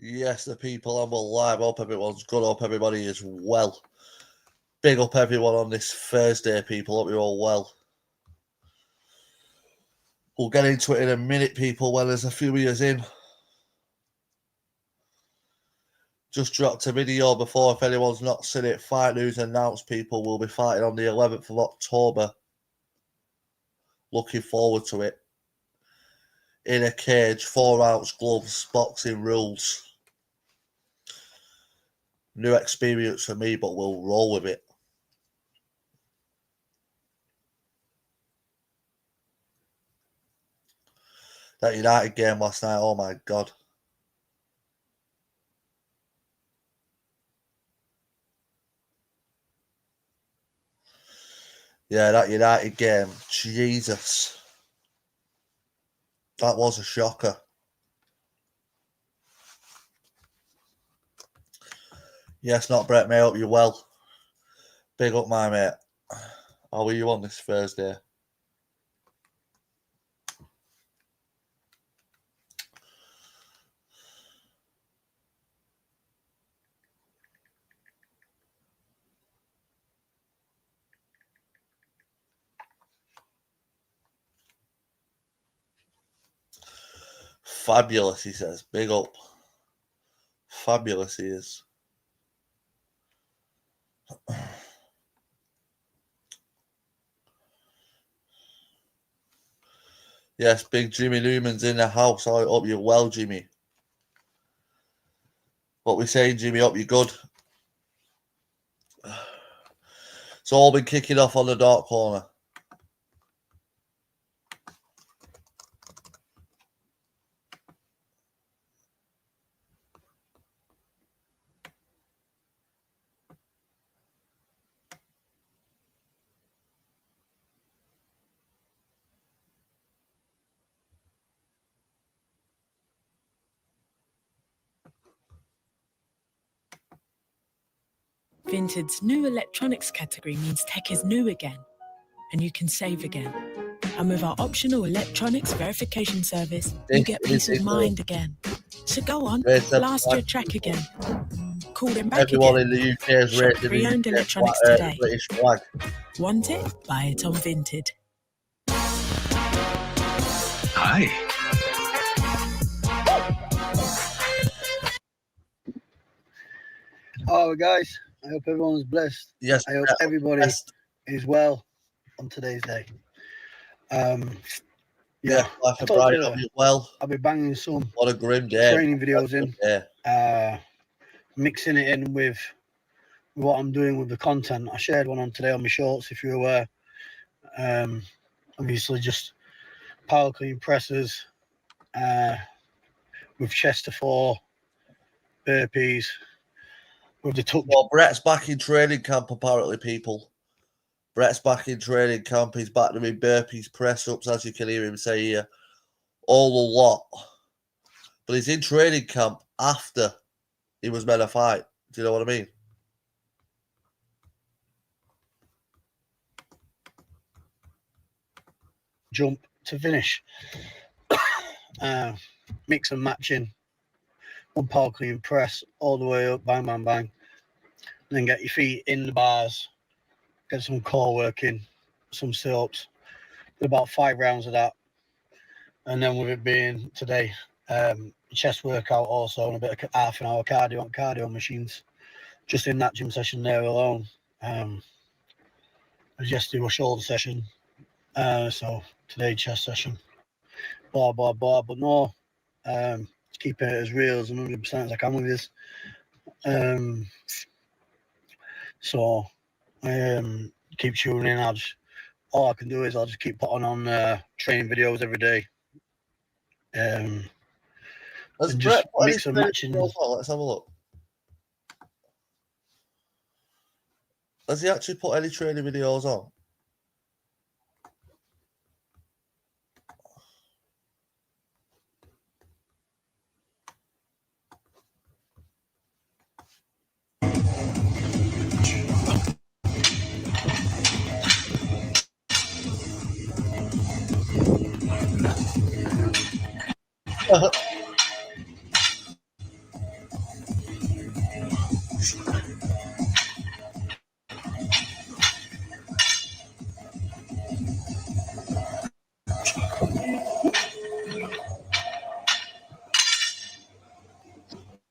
Yes, the people, and we're live. Hope everyone's good. Hope everybody is well. Big up everyone on this Thursday, people. Hope you're all well. We'll get into it in a minute, people, when there's a few years in. Just dropped a video before, if anyone's not seen it. Fight News announced people will be fighting on the 11th of October. Looking forward to it. In a cage, 4-ounce gloves, boxing rules. New experience for me, but we'll roll with it. That United game last night, oh my God. Yeah, that United game, Jesus. That was a shocker. Yes, not Brett, mate. Hope you're well. Big up, my mate. How are you on this Thursday? Fabulous, he says. Big up. Fabulous he is. Yes, big Jimmy Newman's in the house. I hope you're well, Jimmy. What we saying, Jimmy? Hope you're good. It's all been kicking off on the dark corner. Vinted's new electronics category means tech is new again, and you can save again. And with our optional electronics verification service, you get peace of mind again. So go on, blast your track again. Call them back Everyone again. in the UK is Shop rating pre-owned the electronics today. British flag. Want it? Buy it on Vinted. Hi. Oh, guys, I hope everyone's blessed. Yes, I hope everybody is well on today's day. Yeah, life and Brian, hope you're well. I'll be banging some What a grim day. training videos in, mixing it in with what I'm doing with the content. I shared one on today on my shorts, if you're aware. Obviously, just power clean presses with chest to 4, burpees. With the tuck. Well, Brett's back in training camp, apparently, people. Brett's back in training camp. He's back doing burpees, press-ups, as you can hear him say here. All a lot. But he's in training camp after he was meant to fight. Do you know what I mean? Jump to finish. Mix and matching. One power clean press all the way up, bang, bang, bang. And then get your feet in the bars. Get some core work in, some sit-ups. Did about 5 rounds of that. And then with it being today, chest workout also, and a bit of half an hour cardio machines. Just in that gym session there alone. I just do a shoulder session. So today chest session. Blah, blah, blah. But no, keep it as real as 100% as I can with this. So keep tuning in. All I can do is I'll just keep putting on training videos every day. Let's mix and matching. Let's have a look. Has he actually put any training videos on?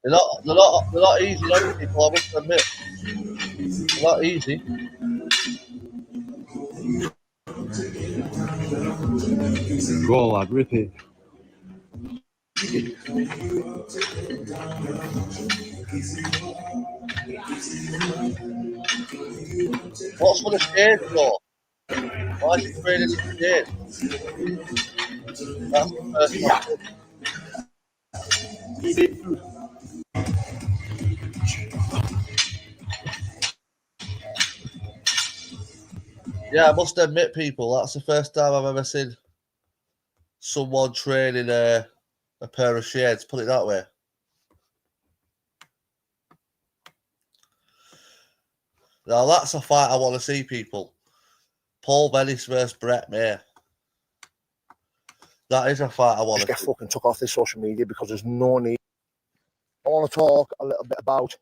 They're not easy, young people, I must admit. They're not easy. Go lad, rip it. What's for the shade though? Why is it trading in shade? That's the first question. Yeah, I must admit, people, that's the first time I've ever seen someone trading a pair of shades, put it that way. Now, that's a fight I want to see, people. Paul Venice versus Brett May. That is a fight I want to Just get see. fucking took off this social media because there's no need. I want to talk a little bit about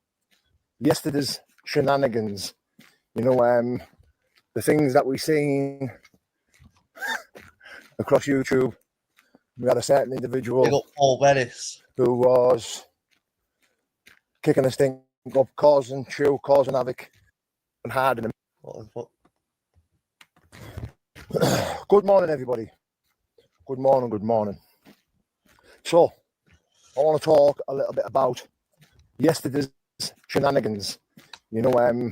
yesterday's shenanigans. You know, the things that we seen across YouTube. We had a certain Big individual up Paul Venice. who was kicking this thing up, causing havoc and hiding him. What? Good morning, everybody. Good morning. So, I want to talk a little bit about yesterday's shenanigans. You know,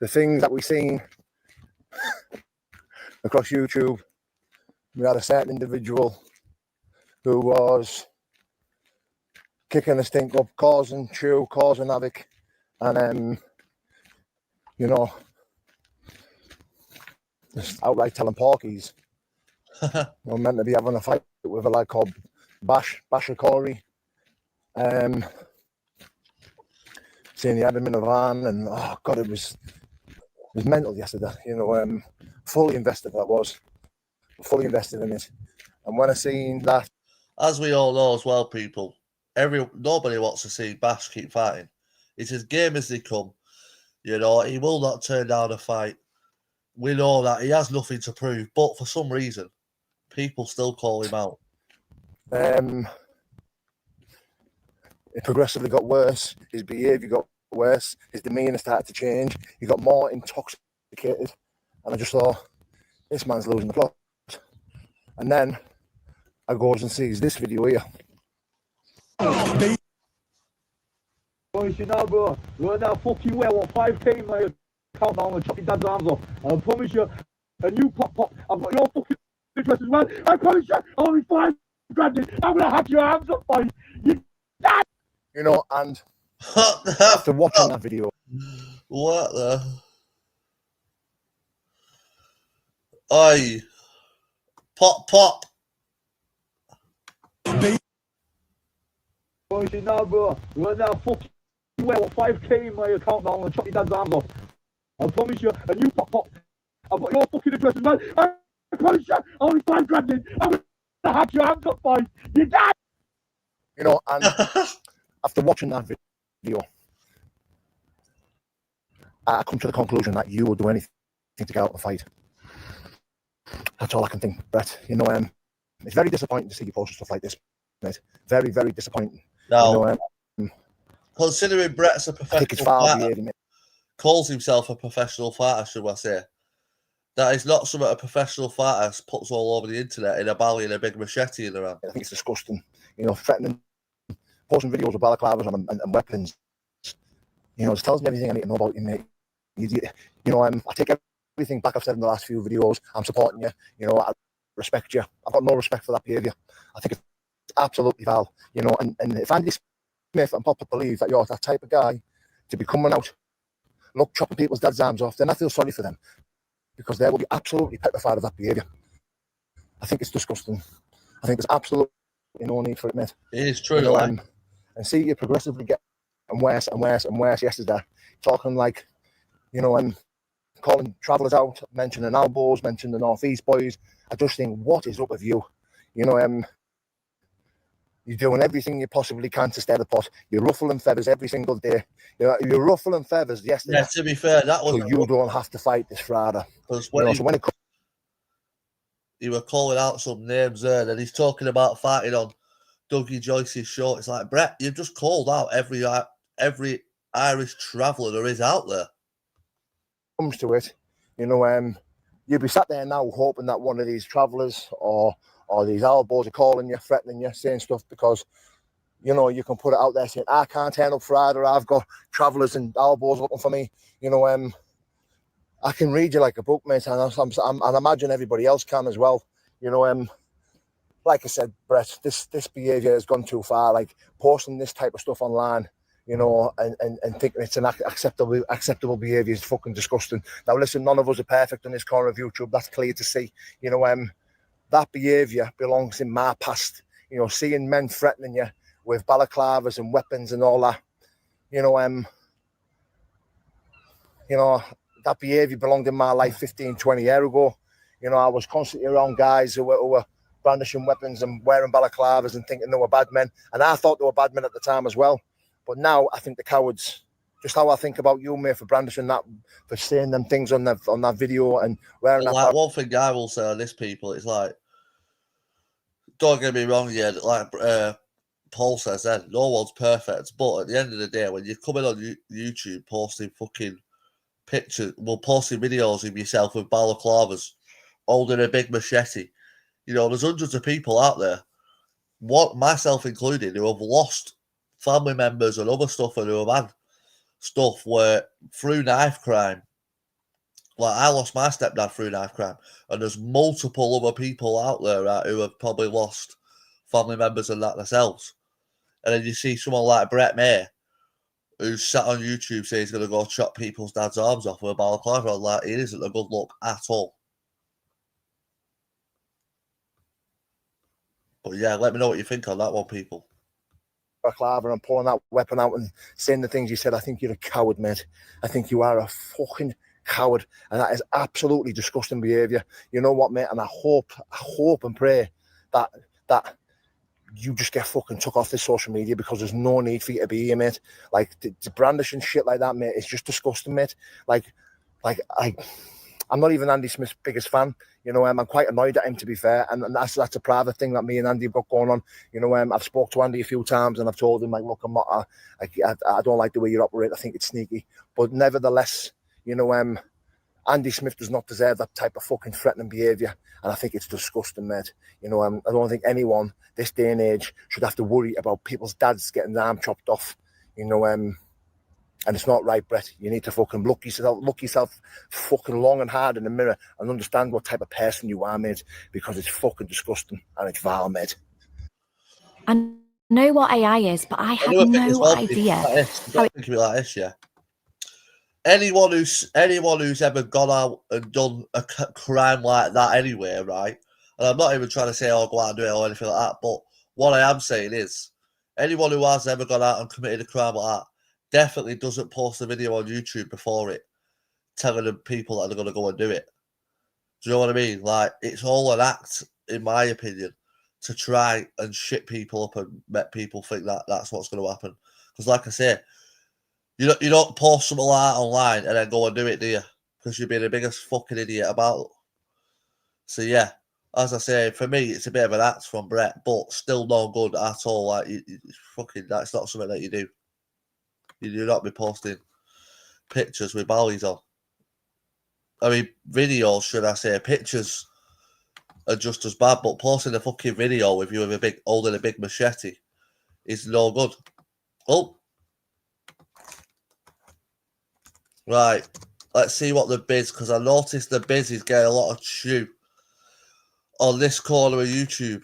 the things that we seen across YouTube. We had a certain individual who was kicking this thing up, causing havoc, and you know, just outright telling porkies. We're meant to be having a fight with a lad called Basher Corey. Seeing he had him in a van, and oh god, it was mental yesterday. You know, fully invested. I was fully invested in it, and when I seen that, As we all know as well, people, nobody wants to see Bash keep fighting. It's as game as they come. You know, he will not turn down a fight. We know that he has nothing to prove, but for some reason, people still call him out. it progressively got worse. His behaviour got worse. His demeanour started to change. He got more intoxicated, and I just thought, this man's losing the plot. And then I goes and sees this video here. You know, bro, you're that fucking well on 5K in my account now and chop your dad's arms off. I promise you, a new pop, I've got your fucking address as well. I promise you, only 5 grand. I'm gonna hack your arms up, boy. You dad! You know, and What the after watching that video, What the? Oi. Pop. You know, bro, you're that fucking well on 5K in my account now and chop your dad's arms off. I promise you, a new pop, I've got your fucking address as well. I promise you, only 5 grand. I'm gonna hack your arms up, boy. You dad! you know, and after watching that video, I come to the conclusion that you will do anything to get out and fight. That's all I can think. But you know, it's very disappointing to see you post stuff like this, mate. Very, very disappointing. Now, You know, considering Brett's a I think it's professional far fighter, behaving, mate. calls himself a professional fighter, should I say? That is not something a professional fighter puts all over the internet in a belly and a big machete in their hand. I think it's disgusting. You know, threatening, posting videos of balaclavas and weapons. You know, it tells me everything I need to know about you, mate. You know, I take everything back I've said in the last few videos. I'm supporting you. You know, I respect you. I've got no respect for that behaviour. I think it's absolutely vile. You know, and if Andy Smith and Papa believe that you're that type of guy to be coming out, look, chopping people's dad's arms off, then I feel sorry for them, because they will be absolutely petrified of that behaviour. I think it's disgusting. I think there's absolutely no need for it, mate. It is true, You know, like. and see you progressively get worse and worse and worse yesterday. Talking like, you know, and calling travellers out, mentioning elbows, mentioning the North East boys. I just think, what is up with you? You know, you're doing everything you possibly can to stir the pot. You're ruffling feathers every single day. You're ruffling feathers yesterday. Yeah, to be fair, that was so you don't have to fight this Friday. because You know, so when it comes, he were calling out some names there, and he's talking about fighting on Dougie Joyce's show. It's like, Brett, you've just called out every Irish traveller there is out there. Comes to it, you know, you'll be sat there now hoping that one of these travellers or these elbows are calling you, threatening you, saying stuff because, you know, you can put it out there saying, I can't turn up Friday, I've got travellers and elbows looking for me. You know, I can read you like a book, mate, and I imagine everybody else can as well. You know, like I said, Brett, this behaviour has gone too far. Like posting this type of stuff online, you know, and thinking it's an acceptable behaviour is fucking disgusting. Now, listen, none of us are perfect in this corner of YouTube. That's clear to see. You know, that behaviour belongs in my past. You know, seeing men threatening you with balaclavas and weapons and all that. You know, that behaviour belonged in my life 15, 20 years ago. You know, I was constantly around guys who were brandishing weapons and wearing balaclavas and thinking they were bad men. And I thought they were bad men at the time as well. But now I think the cowards, just how I think about you, mate, for brandishing that, for saying them things on that video and wearing that. Like, one thing I will say on this, people, it's like, don't get me wrong, yeah, like Paul says then, no one's perfect. But at the end of the day, when you're coming on YouTube posting fucking pictures, posting videos of yourself with balaclavas, holding a big machete, you know, there's hundreds of people out there, myself included, who have lost family members and other stuff, and who have had stuff where through knife crime, like I lost my stepdad through knife crime, and there's multiple other people out there, right, who have probably lost family members and that themselves. And then you see someone like Brett May, who's sat on YouTube saying he's going to go chop people's dad's arms off with a balaclava. Like, it isn't a good look at all. But yeah, let me know what you think on that one, people. Balaclava and pulling that weapon out and saying the things you said. I think you're a coward, mate. I think you are a fucking coward, and that is absolutely disgusting behaviour. You know what, mate? And I hope and pray that you just get fucking took off this social media, because there's no need for you to be here, mate. Like, to brandish and shit like that, mate, it's just disgusting, mate. I'm not even Andy Smith's biggest fan. You know, I'm quite annoyed at him, to be fair, and that's a private thing that me and Andy have got going on. You know, I've spoke to Andy a few times, and I've told him, like, look, I'm not, I don't like the way you operate. I think it's sneaky, but nevertheless, you know, Andy Smith does not deserve that type of fucking threatening behaviour, and I think it's disgusting, mate. You know, I don't think anyone this day and age should have to worry about people's dads getting their arm chopped off. You know, and it's not right, Brett. You need to fucking look yourself fucking long and hard in the mirror and understand what type of person you are, mate, because it's fucking disgusting and it's vile, mate. I know what AI is, but I have no idea. Think of it like this, yeah. Anyone who's ever gone out and done a crime like that anyway, right? And I'm not even trying to say, oh, go out and do it or anything like that, but what I am saying is, anyone who has ever gone out and committed a crime like that definitely doesn't post a video on YouTube before it, telling them people that they're going to go and do it. Do you know what I mean? Like, it's all an act, in my opinion, to try and shit people up and make people think that that's what's going to happen. Because, like I say, you don't post something like that online and then go and do it, do you? Because you'd be the biggest fucking idiot about it. So, yeah, as I say, for me, it's a bit of an act from Brett, but still no good at all. Like, that's not something that you do. You do not be posting pictures with ballies on. I mean, videos, should I say. Pictures are just as bad, but posting a fucking video with you holding a big machete is no good. Oh. Right. Let's see what the Bizz, because I noticed the Bizz is getting a lot of chew on this corner of YouTube.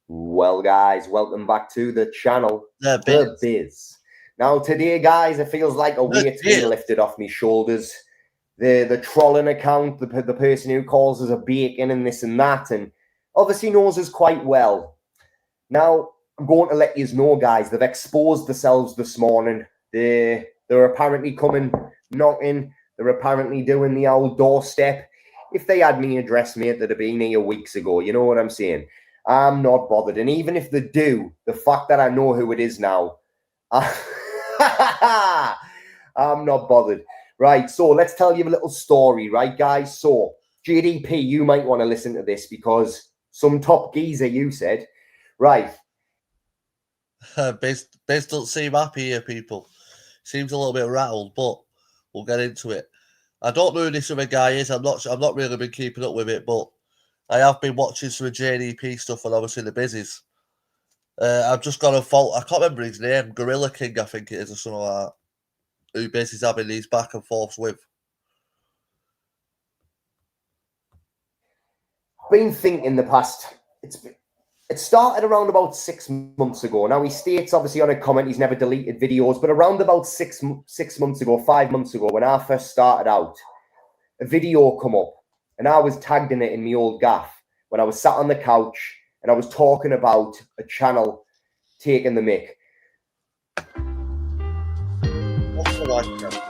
Well, guys, welcome back to the channel, The Bizz. Now, today, guys, it feels like a weight's being lifted off my shoulders. The trolling account, the person who calls us a bacon and this and that, and obviously knows us quite well. Now, I'm going to let you know, guys, they've exposed themselves this morning. They're apparently coming, knocking. They're apparently doing the old doorstep. If they had me address, mate, they'd have been here weeks ago. You know what I'm saying? I'm not bothered. And even if they do, the fact that I know who it is now, I'm not bothered. Right, so let's tell you a little story, right, guys? So, JDP, you might want to listen to this, because some top geezer, you said, Right. Biz doesn't seem happy here, people. Seems a little bit rattled, but we'll get into it. I don't know who this other guy is. I'm not really been keeping up with it, but I have been watching some JDP stuff and obviously the Bizzes. I've just got a fault. I can't remember his name. Gorilla King, I think it is, or something like that. Who Bizz is having these back and forths with. Been thinking the past. It started around about 6 months ago. Now he states obviously on a comment he's never deleted videos, but around about 6 months ago, 5 months ago, when I first started out, a video come up and I was tagged in it in my old gaff when I was sat on the couch and I was talking about a channel taking the mick. What's the one channel?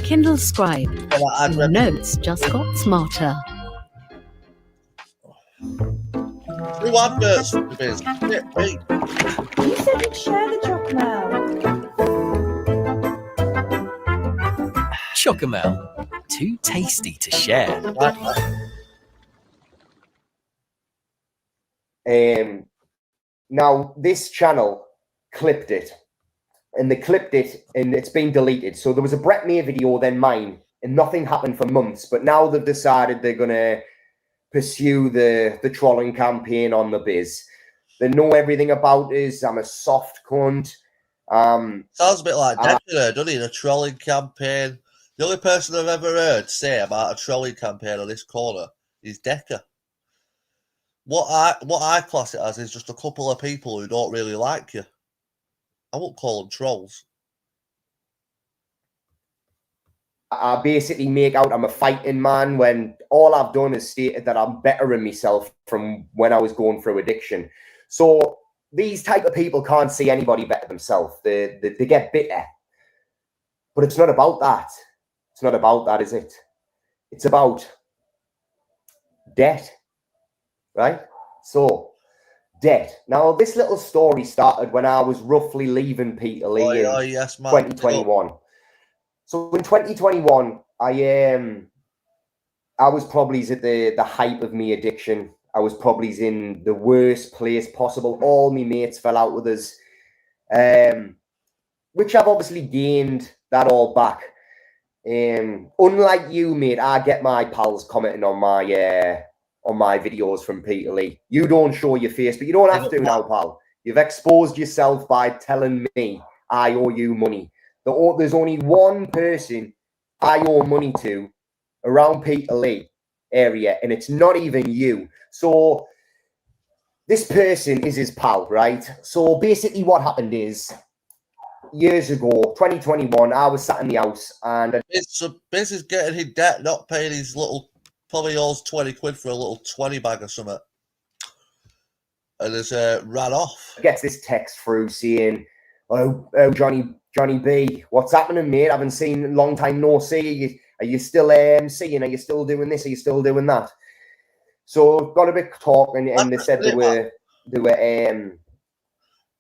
Kindle Scribe. Your notes just got smarter. New adverts for the Bizz. Wait. You said you'd share the Chocomel. Chocomel. Too tasty to share. Now this channel clipped it. And they clipped it and it's been deleted. So there was a Brett May video, then mine, and nothing happened for months. But now they've decided they're going to pursue the trolling campaign on the Bizz. They know everything about us. I'm a soft cunt. Sounds a bit like Decker, doesn't it? A trolling campaign. The only person I've ever heard say about a trolling campaign on this corner is Decker. What I class it as is just a couple of people who don't really like you. I won't call them trolls. I basically make out I'm a fighting man when all I've done is stated that I'm bettering myself from when I was going through addiction. So these type of people can't see anybody better themselves. They get bitter. But it's not about that. It's not about that, is it? It's about debt, right? So debt. Now, this little story started when I was roughly leaving Peter Lee in 2021. So in 2021, I was probably at the height of me addiction. I was probably in the worst place possible. All my mates fell out with us, which I've obviously gained that all back. Unlike you, mate, I get my pals commenting on my videos from Peter Lee. You don't show your face, but you don't have to now, pal. You've exposed yourself by telling me I owe you money. There's only one person I owe money to around Peter Lee area, and it's not even you. So this person is his pal, right? So basically what happened is, years ago, 2021, I was sat in the house and... Bizz is getting his debt, not paying his little... Probably owes 20 quid for a little 20 bag or something. And has ran off. Gets this text through saying, oh Johnny B, what's happening, mate? I haven't seen a long time no see. Are you still seeing? Are you still doing this? Are you still doing that? So got a bit talking, and they said they were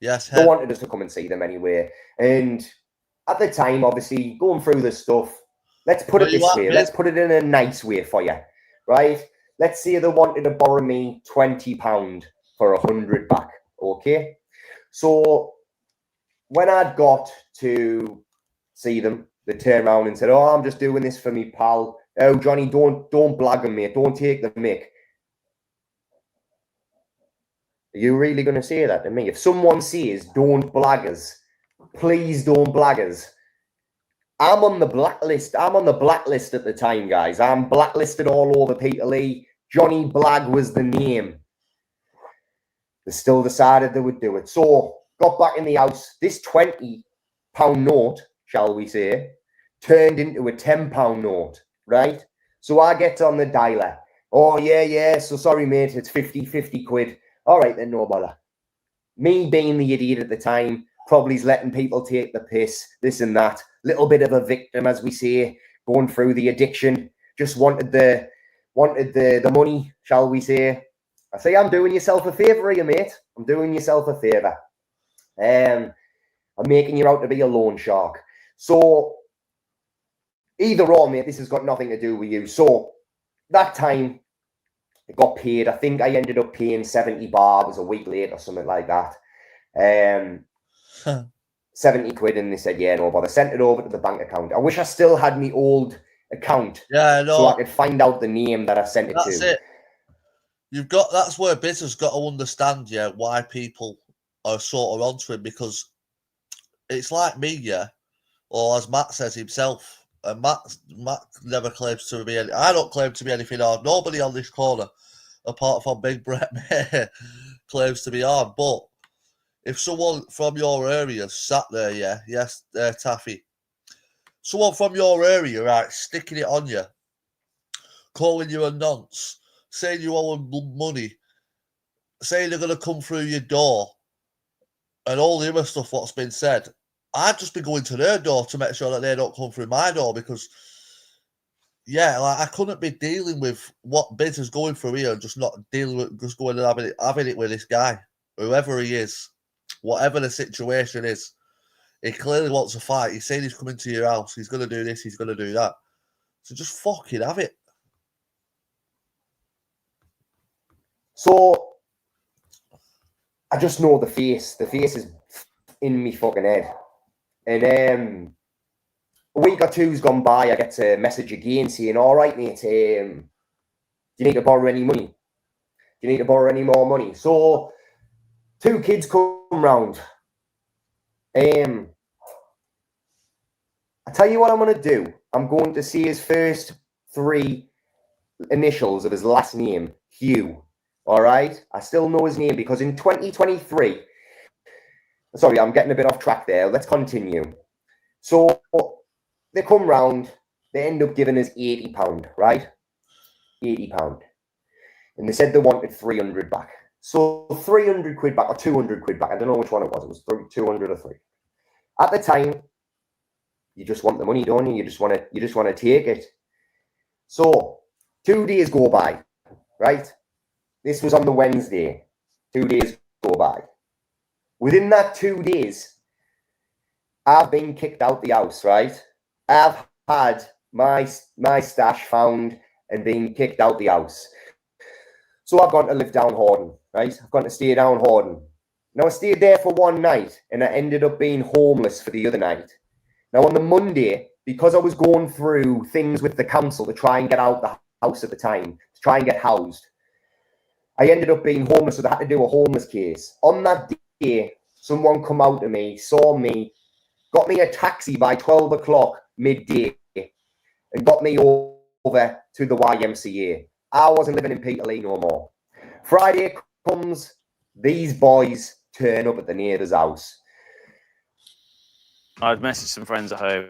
yes, they wanted us to come and see them anyway. And at the time, obviously, going through this stuff, let's put it this way. Let's put it in a nice way for you, right? Let's say they wanted to borrow me £20 for 100 back, okay? So when I'd got to see them, they turned around and said, oh, I'm just doing this for me, pal. Oh, Johnny, don't blag him, mate. Don't take the mick. Are you really going to say that to me? If someone says, don't blag us, please don't blag us. I'm on the blacklist. I'm on the blacklist at the time, guys. I'm blacklisted all over Peter Lee. Johnny Blag was the name. They still decided they would do it. So, got back in the house. This £20 note, shall we say, turned into a £10 note, right? So I get on the dialer. Oh, yeah. So sorry, mate. It's 50 quid. All right, then, no bother. Me being the idiot at the time, probably letting people take the piss, this and that. Little bit of a victim, as we say, going through the addiction. Just wanted the money, shall we say. I say, I'm doing yourself a favour here, mate. I'm doing yourself a favour. I'm making you out to be a loan shark. So Either or, mate, this has got nothing to do with you. So that time, I got paid. I think I ended up paying 70 barbs a week later or something like that. 70 quid, and they said, yeah, no bother. Sent it over to the bank account. I wish I still had my old account. Yeah, no. So I could find out the name that I sent it to. That's it. That's where Bizz has got to understand, yeah, why people are sort of onto him, because it's like me, yeah, or as Matt says himself, and Matt never claims to be I don't claim to be anything hard. Nobody on this corner, apart from Big Brett May, claims to be hard. But if someone from your area sat there, yeah, yes, Taffy, someone from your area, right, sticking it on you, calling you a nonce, saying you owe them money, saying they're going to come through your door, and all the other stuff what's been said, I'd just be going to their door to make sure that they don't come through my door, because, yeah, like, I couldn't be dealing with what Bizz is going through here and just not dealing with, just going and having it with this guy, whoever he is, whatever the situation is. He clearly wants to fight. He's saying he's coming to your house. He's going to do this. He's going to do that. So just fucking have it. So I just know the face. The face is in me fucking head. And a week or two's gone by, I get a message again saying, all right, mate, do you need to borrow any money? Do you need to borrow any more money? So 2 kids come round. I tell you what I'm going to do. I'm going to see his first 3 initials of his last name, Hugh. All right? I still know his name because in 2023... Sorry, I'm getting a bit off track there. Let's continue. So they come round. They end up giving us £80, right? £80. And they said they wanted 300 back. So 300 quid back or 200 quid back. I don't know which one it was. It was 200 or 3. At the time, you just want the money, don't you? You just want to take it. So 2 days go by, right? This was on the Wednesday. 2 days go by. Within that 2 days, I've been kicked out the house, right? I've had my stash found and been kicked out the house. So I've gone to live down Horden, right? I've gone to stay down Horden. Now, I stayed there for one night and I ended up being homeless for the other night. Now, on the Monday, because I was going through things with the council to try and get out the house at the time, to try and get housed, I ended up being homeless, so they had to do a homeless case. On that day, someone come out to me, saw me, got me a taxi by 12 o'clock midday and got me over to the YMCA. I wasn't living in Peterlee no more. Friday comes, these boys turn up at the neighbour's house. I'd messaged some friends at home.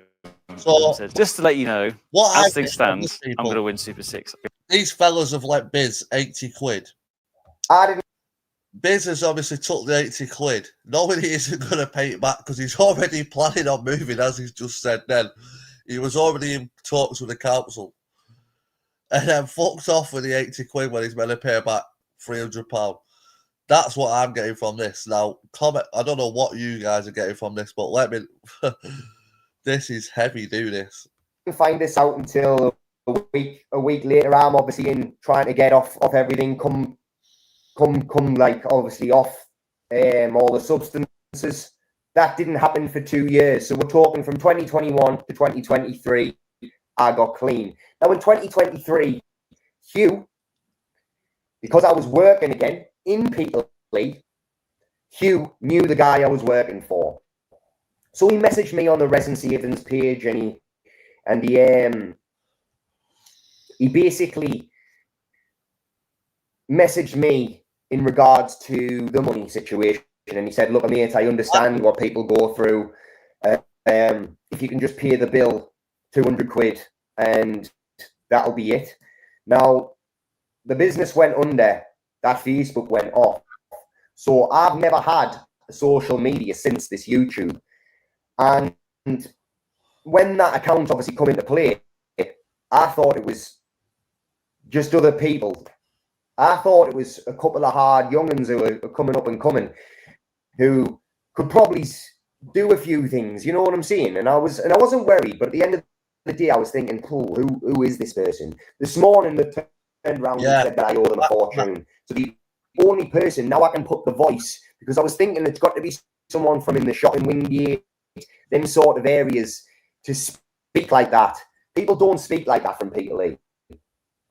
So, said, just to let you know, as things stand, I'm going to win Super 6. These fellas have let Bizz 80 quid. I didn't. Bizz has obviously took the 80 quid, knowing he isn't going to pay it back because he's already planning on moving, as he's just said then. He was already in talks with the council. And then fucked off with the 80 quid when he's meant to pay back £300. That's what I'm getting from this. Now, comment. I don't know what you guys are getting from this, but let me... This is heavy, do this. Find this out until a week later. I'm obviously in trying to get off everything, come like obviously off all the substances. That didn't happen for 2 years. So we're talking from 2021 to 2023, I got clean. Now in 2023, Hugh, because I was working again in Peterlee, Hugh knew the guy I was working for. So he messaged me on the Resin Savings page and he basically messaged me in regards to the money situation. And he said, look, mate, I understand what people go through. If you can just pay the bill, 200 quid, and that'll be it. Now, the business went under. That Facebook went off. So I've never had a social media since this YouTube. And when that account obviously come into play, I thought it was just other people. I thought it was a couple of hard young'uns who were coming up and coming, who could probably do a few things. You know what I'm saying? And I wasn't worried. But at the end of the day I was thinking, who is this person? This morning they turned around and said that I owe them a fortune. So the only person, now I can put the voice, because I was thinking it's got to be someone from in the Shotton Wingate, them sort of areas, to speak like that. People don't speak like that from Peterlee.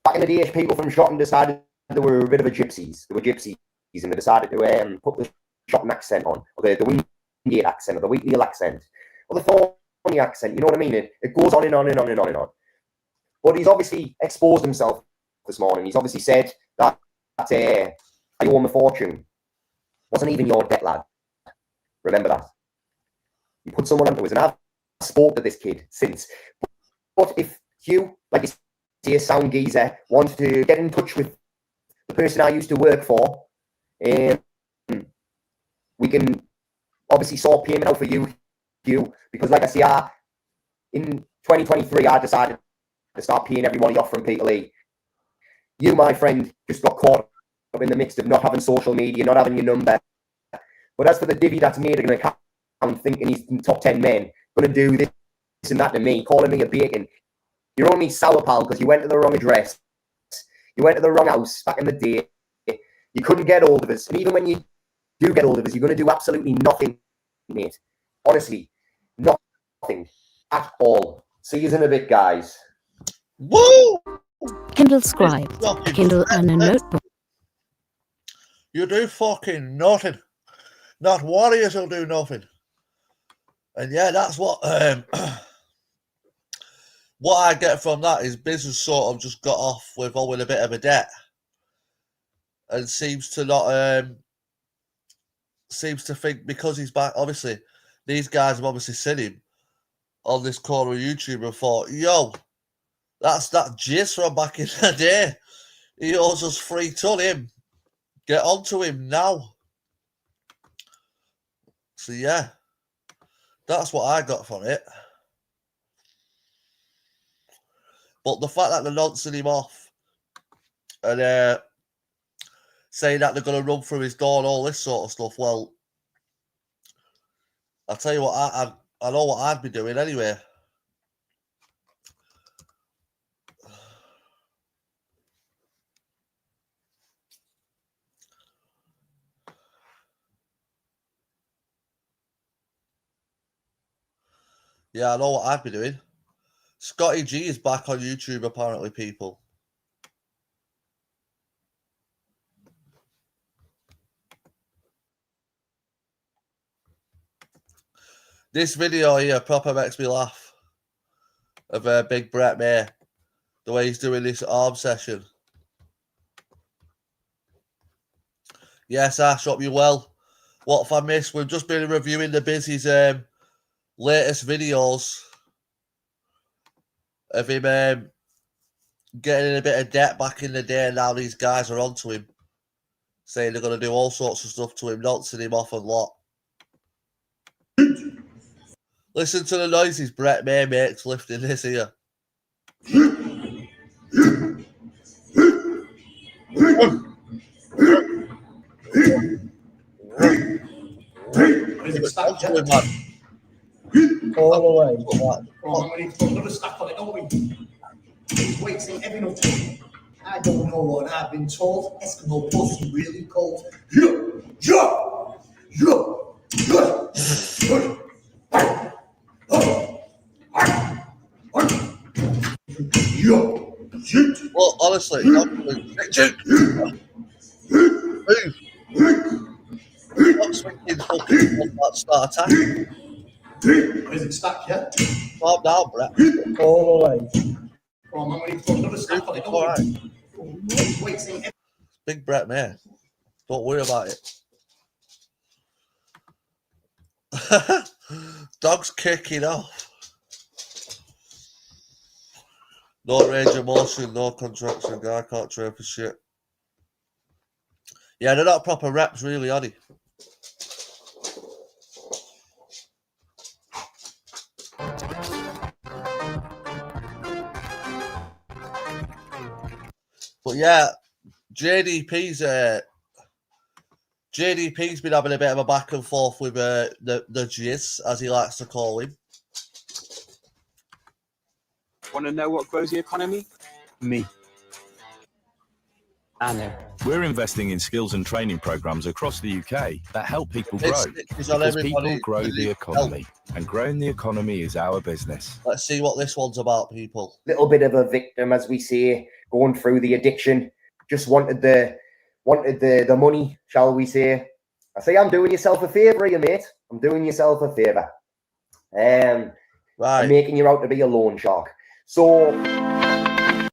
Back in the day, people from Shotton decided they were a bit of a gypsies. They were gypsies, and they decided to put the Shotton accent on, or the Wingate accent, or the Wheatley accent, or the Thorny accent. You know what I mean? It goes on and on and on and on and on. But he's obviously exposed himself this morning. He's obviously said that I owe him a fortune. Wasn't even your debt, lad. Remember that. You put someone onto us, and I've spoke to this kid since. But if you, like you say, a sound geezer, want to get in touch with the person I used to work for, we can obviously sort payment out for you, because like I say, in 2023, I decided to start paying everybody off from Peterlee. You, my friend, just got caught up in the mix of not having social media, not having your number. But as for the divvy that's made an account thinking he's in top 10 men, going to do this and that to me, calling me a bacon, you're only sour, pal, because you went to the wrong address. You went to the wrong house back in the day. You couldn't get hold of us. And even when you do get hold of us, you're going to do absolutely nothing, mate. Honestly, nothing at all. See you in a bit, guys. Woo! Kindle Scribe, Kindle and a notebook. You do fucking nothing. Not warriors will do nothing. And yeah, that's what what I get from that is Bizz has sort of just got off with owing a bit of a debt, and seems to not seems to think because he's back. Obviously, these guys have obviously seen him on this corner of YouTube and thought, "Yo, that's that Jizz from back in the day. He owes us 3 ton. Him, get onto him now." So yeah, that's what I got from it. But the fact that they're nonceing him off and saying that they're going to run through his door and all this sort of stuff, well, I'll tell you what, I know what I'd be doing anyway. Yeah, I know what I'd be doing. Scotty G is back on YouTube, apparently, people. This video here proper makes me laugh of Big Brett May, the way he's doing this arm session. Yes, Ash, hope you well. What have I missed? We've just been reviewing the Bizz's latest videos of him getting in a bit of debt back in the day, and now these guys are onto him, saying they're going to do all sorts of stuff to him, nonceing him off a lot. Listen to the noises Brett May makes lifting this here. Is it stacked yet? All the way. I'm going to put another stack on it, don't we? These weights ain't heavy enough. I don't know what I've been told. Eskimo pussy really cold. Well, honestly, stop swinging fucking that start attacking. Is it stacked yet? Calm down, Brett. All the way. I'm going to put another stack on it, don't we? Big Brett May. Don't worry about it. Dog's kicking off. No range of motion, no contraction. Guy can't train for shit. Yeah, they're not proper reps, really, are they? But yeah, JDP's been having a bit of a back and forth with the Jizz, as he likes to call him. Want to know what grows the economy? Me. I know. We're investing in skills and training programs across the UK that help people grow. It's on Because people everybody. grow the economy, and growing the economy is our business. Let's see what this one's about, people. Little bit of a victim, as we say, going through the addiction. Just wanted the money, shall we say? I say, I'm doing yourself a favour here, mate. I'm doing yourself a favour. Right. I'm making you out to be a loan shark. So, right,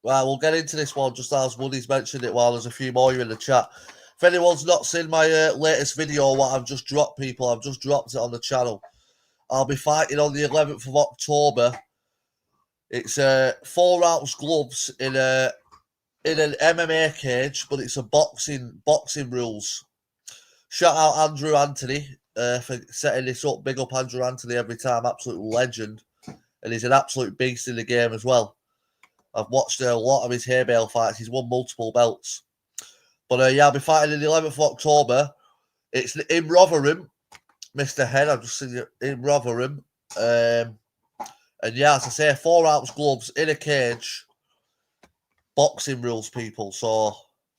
we'll get into this one just as Woody's mentioned it while there's a few more in the chat. If anyone's not seen my latest video, what I've just dropped, people, I've just dropped it on the channel. I'll be fighting on the 11th of October. It's 4-ounce gloves in an MMA cage, but it's a boxing rules. Shout out Andrew Anthony for setting this up. Big up Andrew Anthony every time, absolute legend. And he's an absolute beast in the game as well. I've watched a lot of his hair bale fights. He's won multiple belts. But yeah, I'll be fighting on the 11th of October. It's in Rotherham, Mr. Head. I've just seen you in Rotherham. And yeah, as I say, 4-ounce gloves in a cage. Boxing rules, people. So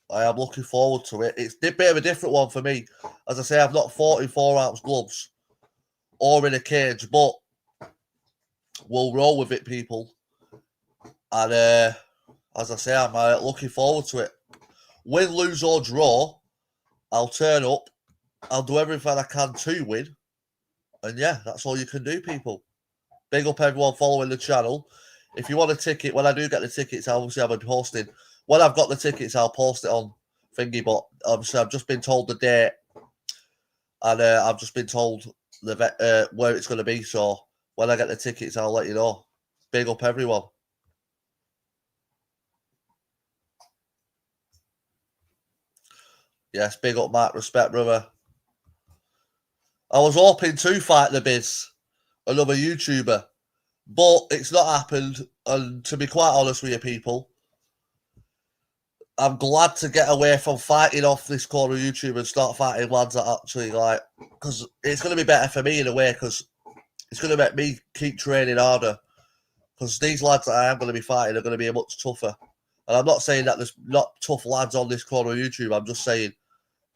I am looking forward to it. It's a bit of a different one for me. As I say, I've not fought in 4-ounce gloves or in a cage, but we'll roll with it, people. And as I say, I'm looking forward to it. Win, lose or draw, I'll turn up. I'll do everything I can to win. And yeah, that's all you can do, people. Big up everyone following the channel. If you want a ticket, when I do get the tickets, obviously I'll be posting. When I've got the tickets, I'll post it on Thingy, but obviously I've just been told the date. And I've just been told where it's going to be. So when I get the tickets, I'll let you know. Big up everyone. Yes, big up, Mark. Respect, brother. I was hoping to fight the Bizz, another YouTuber, but it's not happened. And to be quite honest with you, people, I'm glad to get away from fighting off this corner YouTuber and start fighting lads that actually like, because it's going to be better for me in a way, because it's going to make me keep training harder. Because these lads that I am going to be fighting are going to be much tougher. And I'm not saying that there's not tough lads on this corner YouTube. I'm just saying,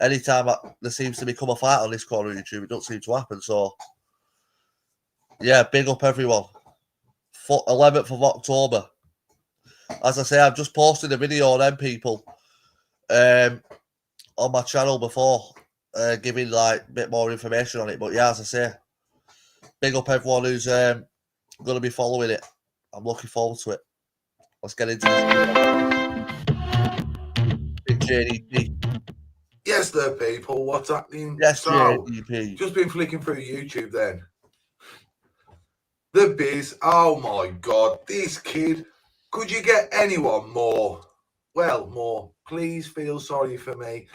anytime there seems to become a fight on this corner of YouTube, it doesn't seem to happen. So, yeah, big up everyone. 11th of October. As I say, I've just posted a video on them, people, on my channel before, giving like a bit more information on it. But yeah, as I say, big up everyone who's going to be following it. I'm looking forward to it. Let's get into this. Big JDP. Yes, there, people. What's happening? Yes, so, JDP. Just been flicking through YouTube then. The Bizz. Oh my God. This kid. Could you get anyone more? Well, more. Please feel sorry for me.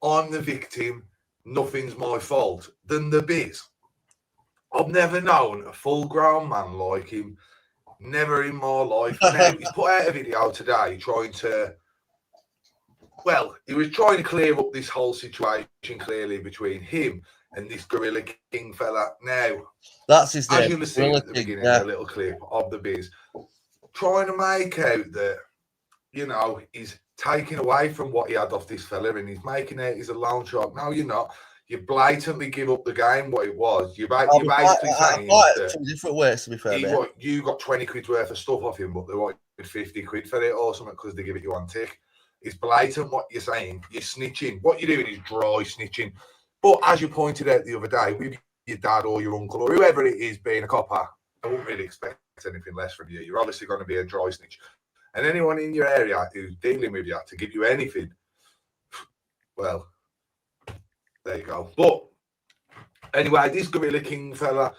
I'm the victim. Nothing's my fault. Than the Bizz. I've never known a full-grown man like him. Never in my life. Now, he's put out a video today trying to... Well, he was trying to clear up this whole situation clearly between him and this Gorilla King fella. Now, that's his name. As you'll see at the beginning, a little clip of the Bizz, trying to make out that, you know, he's taking away from what he had off this fella and he's making out he's a loan shark. No, you're not. You blatantly give up the game what it was. You're basically saying that two different ways, to be fair. You got 20 quid worth of stuff off him, but they wanted 50 quid for it or something because they give it you on tick. It's blatant what you're saying. You're snitching. What you're doing is dry snitching. But as you pointed out the other day, with your dad or your uncle or whoever it is being a copper, I wouldn't really expect anything less from you. You're obviously going to be a dry snitch. And anyone in your area who's dealing with you to give you anything, well, there you go. But anyway, this Gorilla King fella,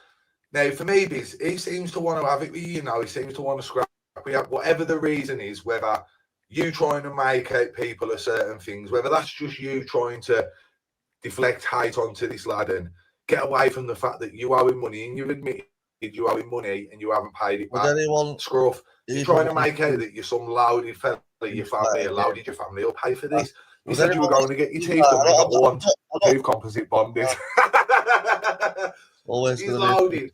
now for me, Bizz, he seems to want to have it with you, he seems to want to scrap me up, whatever the reason is, whether you trying to make out people of certain things, whether that's just you trying to deflect hate onto this lad and get away from the fact that you owe him money and you've admitted you owe him money and you haven't paid it back. Scruff. You're trying to make out that you're some loaded fella, your family, loaded your family will pay for this. You said you were going to get your teeth done. Number one, tooth composite bonded. Always he's loaded.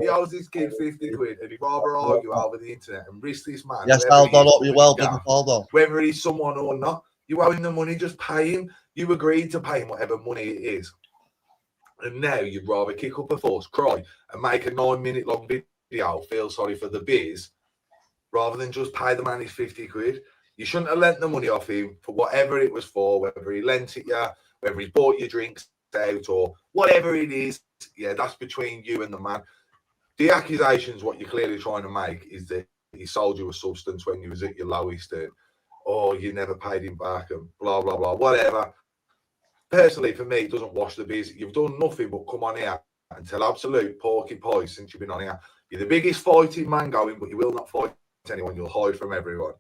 He owes this kid 50 quid and he'd rather argue over the internet and risk this man. Yes, whoever he I'll is, up you well, big hold on. whether he's someone or not, you owe him the money, just pay him. You agreed to pay him whatever money it is. And now you'd rather kick up a fuss, cry, and make a 9-minute long video, feel sorry for the Bizz, rather than just pay the man his 50 quid. You shouldn't have lent the money off him for whatever it was for, whether he lent it you, whether he bought your drinks out, or whatever it is. Yeah, that's between you and the man. The accusations, what you're clearly trying to make, is that he sold you a substance when you was at your lowest, and you never paid him back, and blah, blah, blah, whatever. Personally, for me, it doesn't wash the Bizz. You've done nothing but come on here and tell absolute porky pies since you've been on here. You're the biggest fighting man going, but you will not fight anyone. You'll hide from everyone.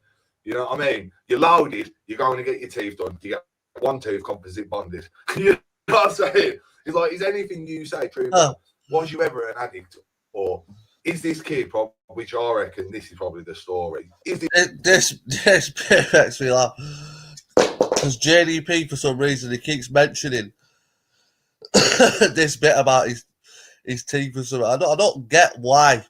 You know what I mean? You're loaded. You're going to get your teeth done. You get one tooth composite bonded. You know what I'm saying? It's like, is anything you say true? Was you ever an addict? Or is this kid, which I reckon this is probably the story. Is this bit makes me laugh. Because JDP, for some reason, he keeps mentioning this bit about his teeth or something. I don't get why